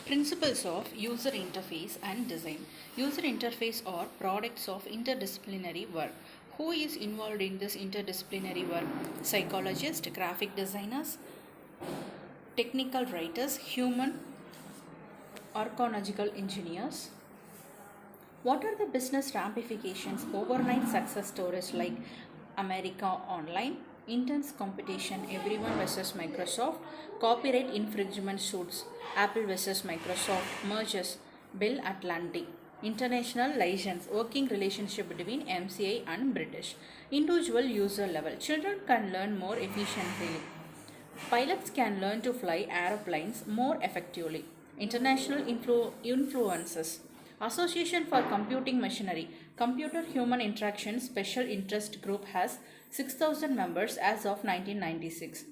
Principles of user interface and design. User interface are products of interdisciplinary work. Who is involved in this interdisciplinary work? Psychologists, graphic designers, technical writers, human archaeological engineers. What are the business ramifications? Overnight success stories like America Online, intense competition, everyone versus Microsoft, copyright infringement suits, Apple versus Microsoft, mergers, Bill Atlantic, international license, working relationship between MCI and British, individual user level. Children can learn more efficiently. Pilots can learn to fly aeroplanes more effectively. International influences. Association for Computing Machinery. Computer Human Interaction Special Interest Group has 6,000 members as of 1996.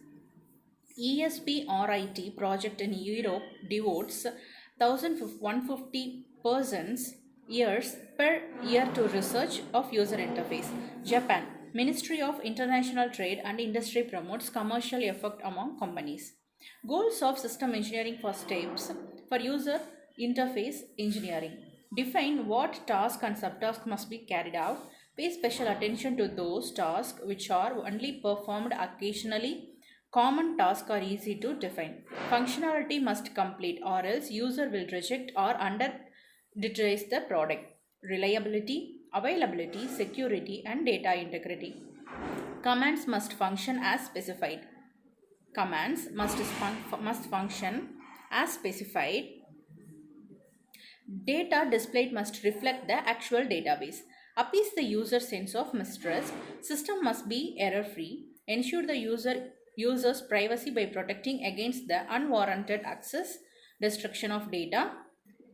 ESPRIT project in Europe devotes 150 persons years per year to research of user interface. Japan Ministry of International Trade and Industry promotes commercial effort among companies. Goals of system engineering for steps for user interface engineering. Define what task and subtask must be carried out. Pay special attention to those tasks which are only performed occasionally. Common tasks are easy to define. Functionality must complete or else user will reject or underutilizes the product. Reliability, availability, security and data integrity. Commands must function as specified. Commands must function as specified. Data displayed must reflect the actual database. Appease the user's sense of mistrust. System must be error-free. Ensure the user's privacy by protecting against the unwarranted access, destruction of data,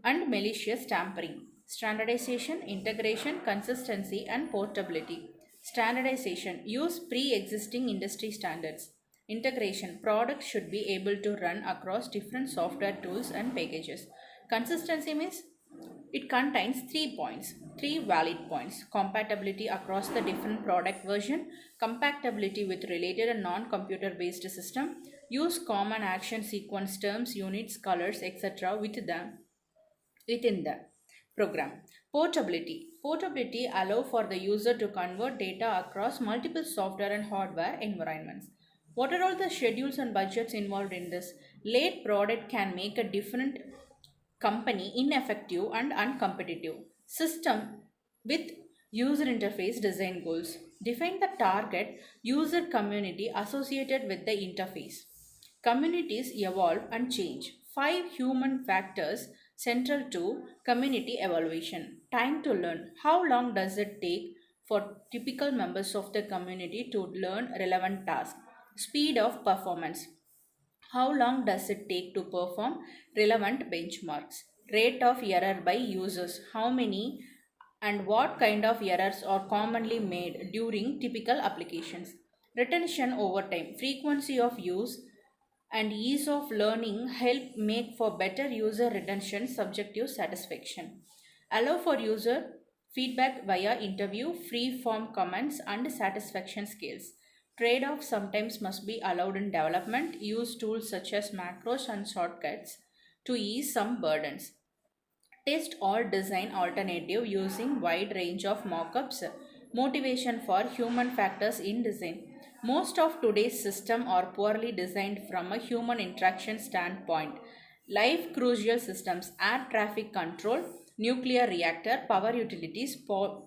and malicious tampering. Standardization, integration, consistency, and portability. Standardization. Use pre-existing industry standards. Integration. Products should be able to run across different software tools and packages. Consistency means it contains 3 valid points. Compatibility across the different product version, compatibility with related and non-computer based system, use common action sequence terms, units, colors, etc. within the program. Portability. Portability allow for the user to convert data across multiple software and hardware environments. What are all the schedules and budgets involved in this? Late product can make a different company ineffective and uncompetitive. System with user interface design goals. Define the target user community associated with the interface. Communities evolve and change. 5 human factors central to community evaluation. Time to learn. How long does it take for typical members of the community to learn relevant tasks? Speed of performance. How long does it take to perform relevant benchmarks? Rate of error by users. How many and what kind of errors are commonly made during typical applications? Retention over time. Frequency of use and ease of learning help make for better user retention, subjective satisfaction. Allow for user feedback via interview, free form comments and satisfaction scales. Trade-offs sometimes must be allowed in development. Use tools such as macros and shortcuts to ease some burdens. Test or design alternative using wide range of mockups. Motivation for human factors in design. Most of today's systems are poorly designed from a human interaction standpoint. Life crucial systems, air traffic control, nuclear reactor, power utilities,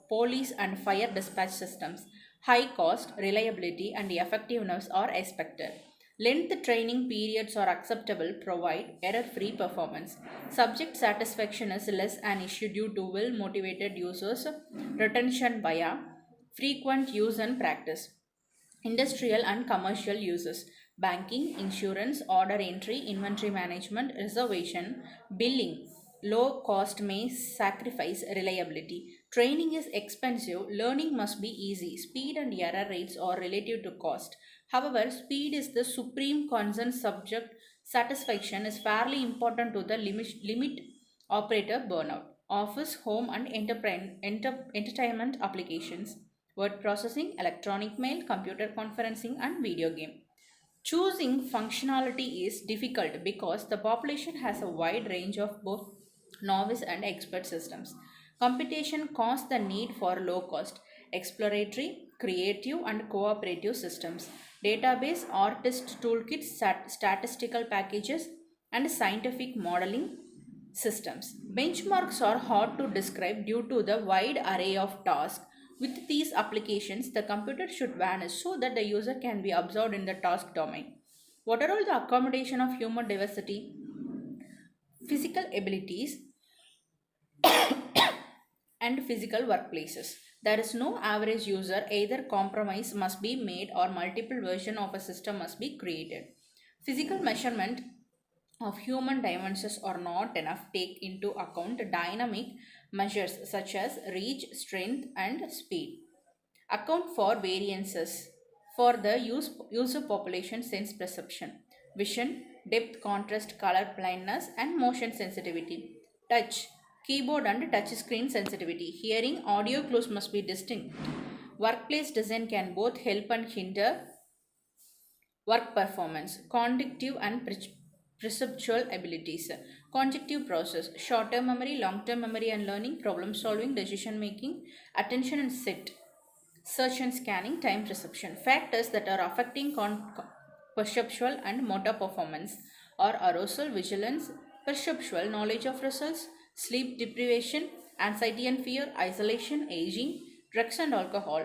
police and fire dispatch systems. High cost, reliability and effectiveness are expected. Length training periods are acceptable, provide error-free performance. Subject satisfaction is less an issue due to well-motivated users, retention via frequent use and practice. Industrial and commercial uses. Banking, insurance, order entry, inventory management, reservation, billing. Low cost may sacrifice reliability. Training is expensive. Learning must be easy. Speed and error rates are relative to cost. However, speed is the supreme concern. Subject satisfaction is fairly important to the limit operator burnout. Office, home and entertainment applications. Word processing, electronic mail, computer conferencing and video game. Choosing functionality is difficult because the population has a wide range of both novice and expert systems. Competition caused the need for low cost, exploratory, creative, and cooperative systems, database, artist toolkits, statistical packages, and scientific modeling systems. Benchmarks are hard to describe due to the wide array of tasks. With these applications, the computer should vanish so that the user can be absorbed in the task domain. What are all the accommodation of human diversity? Physical abilities and physical workplaces. There is no average user, either compromise must be made or multiple version of a system must be created. Physical measurement of human dimensions are not enough take into account dynamic measures such as reach, strength and speed. Account for variances for the user population sense perception, vision, depth, contrast, color blindness and motion sensitivity, touch, keyboard and touch screen sensitivity, hearing, audio clues must be distinct. Workplace design can both help and hinder work performance, cognitive and perceptual abilities, cognitive process, short-term memory, long-term memory and learning, problem solving, decision making, attention and sit, search and scanning, time perception. Factors that are affecting perceptual and motor performance are arousal, vigilance, perceptual, knowledge of results, sleep deprivation, anxiety and fear, isolation, aging, drugs and alcohol.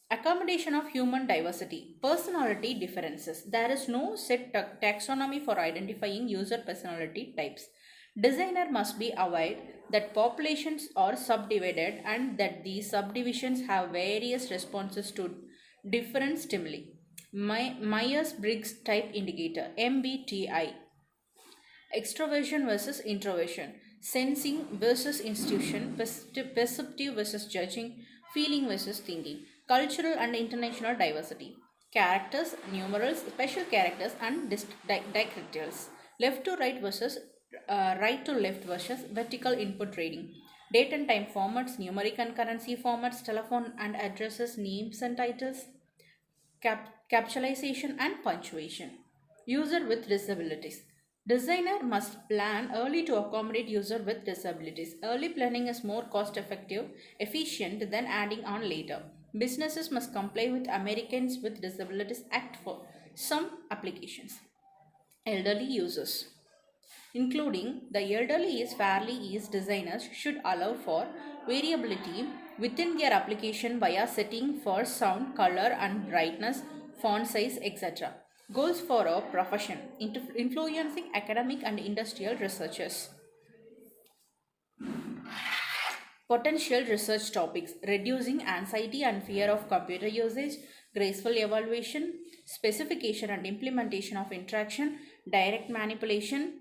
Accommodation of human diversity, personality differences. There is no set taxonomy for identifying user personality types. Designer must be aware that populations are subdivided and that these subdivisions have various responses to different stimuli. Myers-Briggs Type Indicator (MBTI). Extroversion versus introversion, sensing versus institution, perceptive versus judging, feeling versus thinking, cultural and international diversity, characters, numerals, special characters, and diacritials, left to right versus right to left versus vertical input reading, date and time formats, numeric and currency formats, telephone and addresses, names and titles, capitalization and punctuation. User with disabilities. Designer must plan early to accommodate user with disabilities. Early planning is more cost effective, efficient than adding on later. Businesses must comply with Americans with Disabilities Act for some applications. Elderly users, including the elderly is fairly eased, designers should allow for variability within their application via setting for sound, color and brightness, font size, etc. Goals for a profession, influencing academic and industrial researchers. Potential research topics: reducing anxiety and fear of computer usage, graceful evaluation, specification and implementation of interaction, direct manipulation,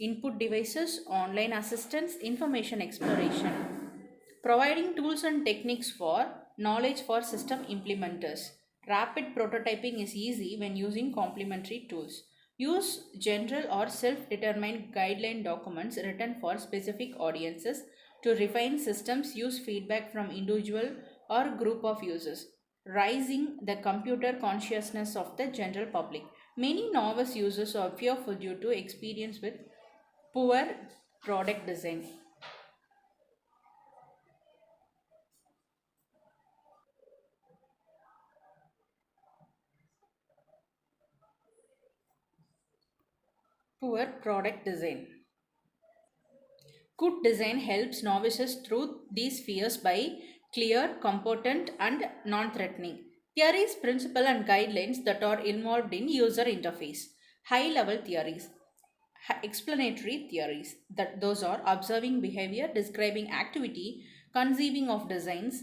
input devices, online assistance, information exploration. Providing tools and techniques for knowledge for system implementers. Rapid prototyping is easy when using complementary tools. Use general or self-determined guideline documents written for specific audiences to refine systems. Use feedback from individual or group of users. Rising the computer consciousness of the general public. Many novice users are fearful due to experience with poor product design. Poor product design. Good design helps novices through these fears by clear, competent, and non-threatening theories, principles, and guidelines that are involved in user interface. High-level theories, explanatory theories, that those are observing behavior, describing activity, conceiving of designs,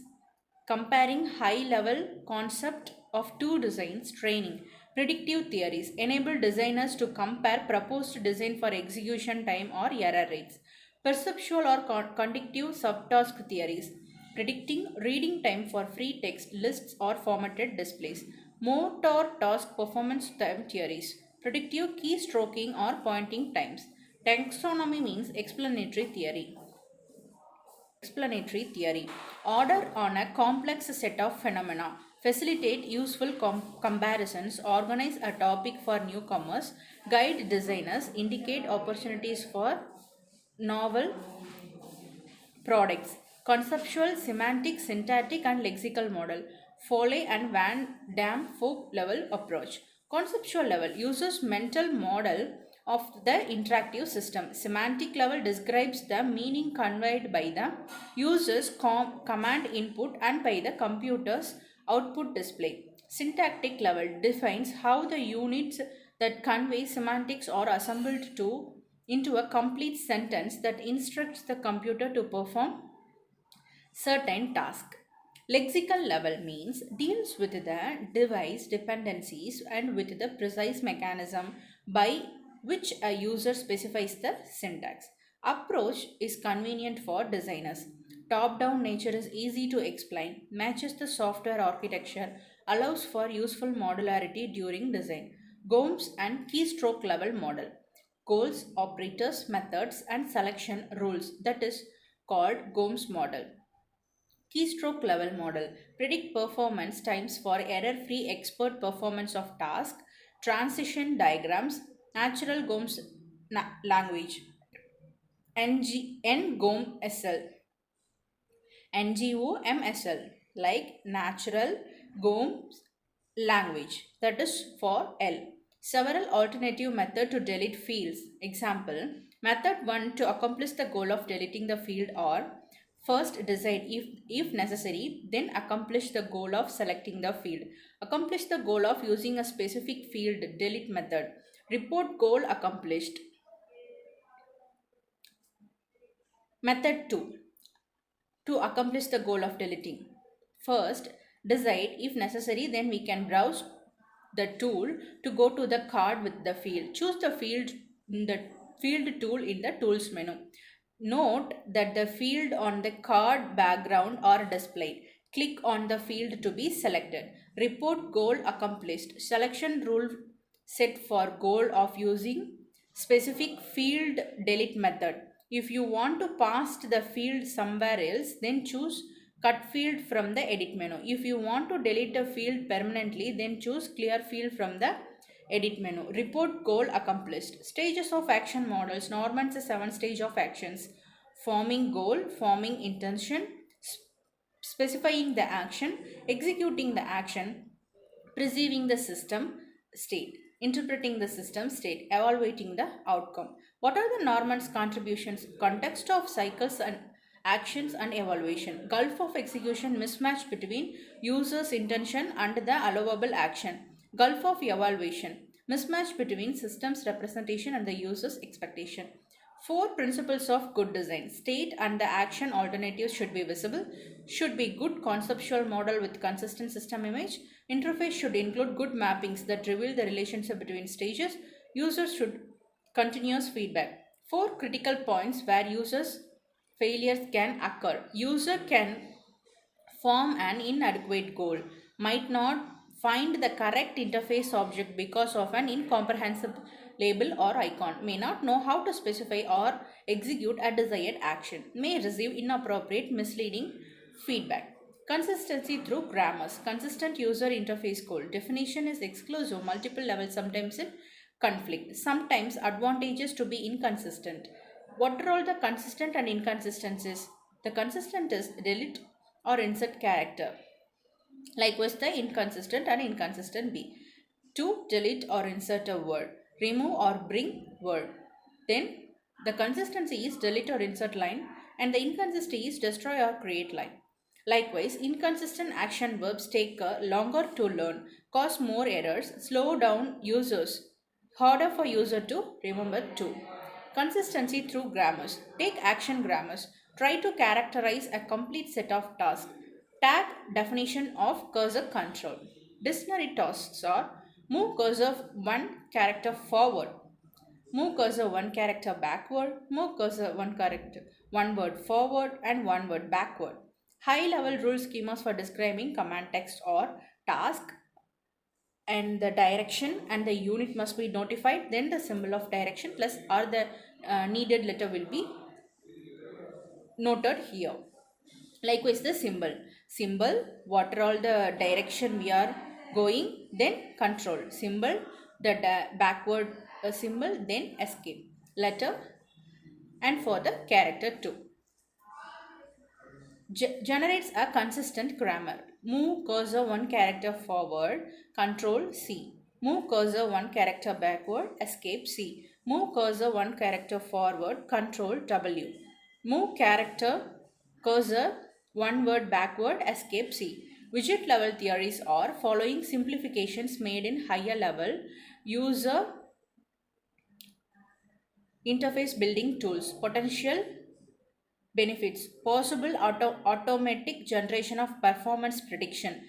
comparing high-level concept of two designs, training. Predictive theories enable designers to compare proposed design for execution time or error rates. Perceptual or conductive subtask theories, predicting reading time for free text lists or formatted displays. Motor task performance time theories, predictive keystroking or pointing times. Taxonomy means explanatory theory. Explanatory theory, order on a complex set of phenomena. facilitate useful comparisons, organize a topic for newcomers, guide designers, indicate opportunities for novel products. Conceptual, semantic, syntactic, and lexical model. Foley and Van Dam folk level approach. Conceptual level uses mental model of the interactive system. Semantic level describes the meaning conveyed by the user's command input and by the computer's output display. Syntactic level defines how the units that convey semantics are assembled into a complete sentence that instructs the computer to perform certain task. Lexical level means deals with the device dependencies and with the precise mechanism by which a user specifies the syntax. Approach is convenient for designers. Top-down nature is easy to explain, matches the software architecture, allows for useful modularity during design. Gomes and keystroke level model. Goals, operators, methods, and selection rules, that is called Gomes model. Keystroke level model predict performance times for error free expert performance of task, transition diagrams, natural GOMS language, NGOM SL, NGOMSL, like natural GOMS language, that is for L. Several alternative method to delete fields. Example, method 1 to accomplish the goal of deleting the field or first decide if necessary, then accomplish the goal of selecting the field. Accomplish the goal of using a specific field delete method. Report goal accomplished. Method 2 to accomplish the goal of deleting. First, decide if necessary, then we can browse the tool to go to the card with the field. Choose the field in the field tool in the tools menu. Note that the field on the card background are displayed. Click on the field to be selected. Report goal accomplished. Selection rule set for goal of using specific field delete method. If you want to pass the field somewhere else, then choose cut field from the edit menu. If you want to delete a field permanently, then choose clear field from the edit menu. Report goal accomplished. Stages of action models. Norman's 7 stage of actions. Forming goal, forming intention, specifying the action, executing the action, perceiving the system state, interpreting the system state, evaluating the outcome. What are the Norman's contributions? Context of cycles and actions and evaluation. Gulf of execution, mismatch between user's intention and the allowable action. Gulf of evaluation, mismatch between system's representation and the user's expectation. Four principles of good design. State and the action alternatives should be visible. Should be good conceptual model with consistent system image. Interface should include good mappings that reveal the relationship between stages. Users should continuous feedback. Four critical points where users failures can occur. User can form an inadequate goal, might not find the correct interface object because of an incomprehensible label or icon, may not know how to specify or execute a desired action, may receive inappropriate, misleading feedback. Consistency through grammars. Consistent user interface goal. Definition is exclusive, multiple levels, sometimes in conflict. Sometimes advantages to be inconsistent. What are all the consistent and inconsistencies? The consistent is delete or insert character. Likewise, the inconsistent and inconsistent be. To delete or insert a word. Remove or bring word. Then the consistency is delete or insert line and the inconsistency is destroy or create line. Likewise, inconsistent action verbs take longer to learn, cause more errors, slow down users, harder for user to remember too. Consistency through grammars. Take action grammars. Try to characterize a complete set of tasks. Tag definition of cursor control. Dictionary tasks are move cursor one character forward, move cursor one character backward, move cursor one word forward and one word backward. High level rule schemas for describing command text or task, and the direction and the unit must be notified, then the symbol of direction plus or the needed letter will be noted here. Likewise, the symbol. symbol, what are all the direction we are going, then control symbol, the backward symbol, then escape letter, and for the character too. Generates a consistent grammar. Move cursor one character forward, control C. Move cursor one character backward, escape C. Move cursor one character forward, control W. Move character cursor one word backward, escape C. Widget level theories are following simplifications made in higher level user interface building tools. Potential benefits. Possible automatic generation of performance prediction.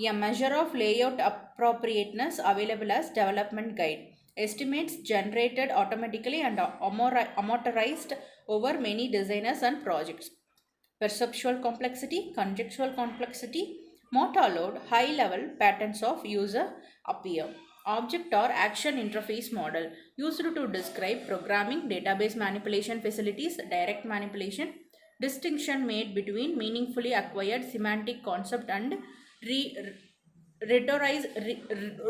A measure of layout appropriateness available as development guide. Estimates generated automatically and amortized over many designers and projects. Perceptual complexity, conjectural complexity, Mota load, high level patterns of user appear. Object or action interface model used to describe programming, database manipulation facilities, direct manipulation, distinction made between meaningfully acquired semantic concept and re-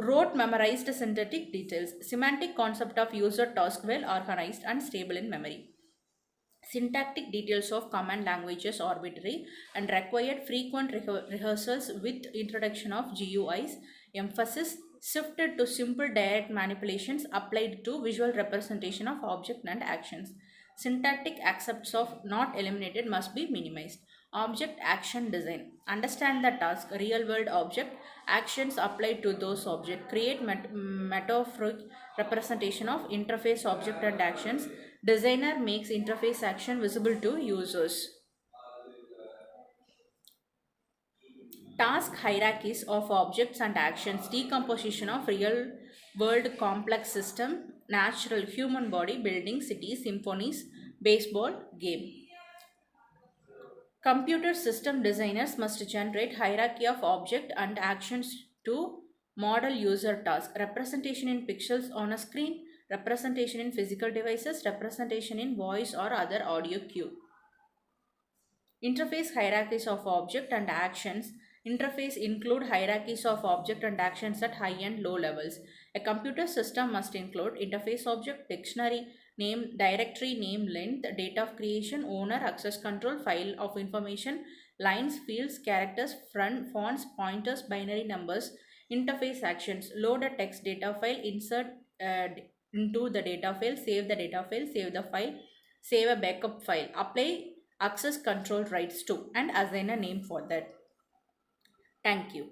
rote memorized synthetic details. Semantic concept of user task well organized and stable in memory. Syntactic details of command languages arbitrary and required frequent rehearsals with introduction of GUIs. Emphasis shifted to simple direct manipulations applied to visual representation of object and actions. Syntactic accepts of not eliminated must be minimized. Object action design. Understand the task, real world object, actions applied to those objects. Create metaphoric representation of interface object and actions. Designer makes interface action visible to users. Task hierarchies of objects and actions, decomposition of real world complex system, natural human body, building, cities, symphonies, baseball, game. Computer system designers must generate hierarchy of object and actions to model user task. Representation in pixels on a screen, representation in physical devices, representation in voice or other audio cue. Interface hierarchies of object and actions. Interface include hierarchies of object and actions at high and low levels. A computer system must include interface object, dictionary name, directory name, length, date of creation, owner, access control, file of information, lines, fields, characters, fonts, pointers, binary numbers. Interface actions. Load a text data file, insert into the data file, save the data file, save the file, save a backup file. Apply access control rights to and assign a name for that. Thank you.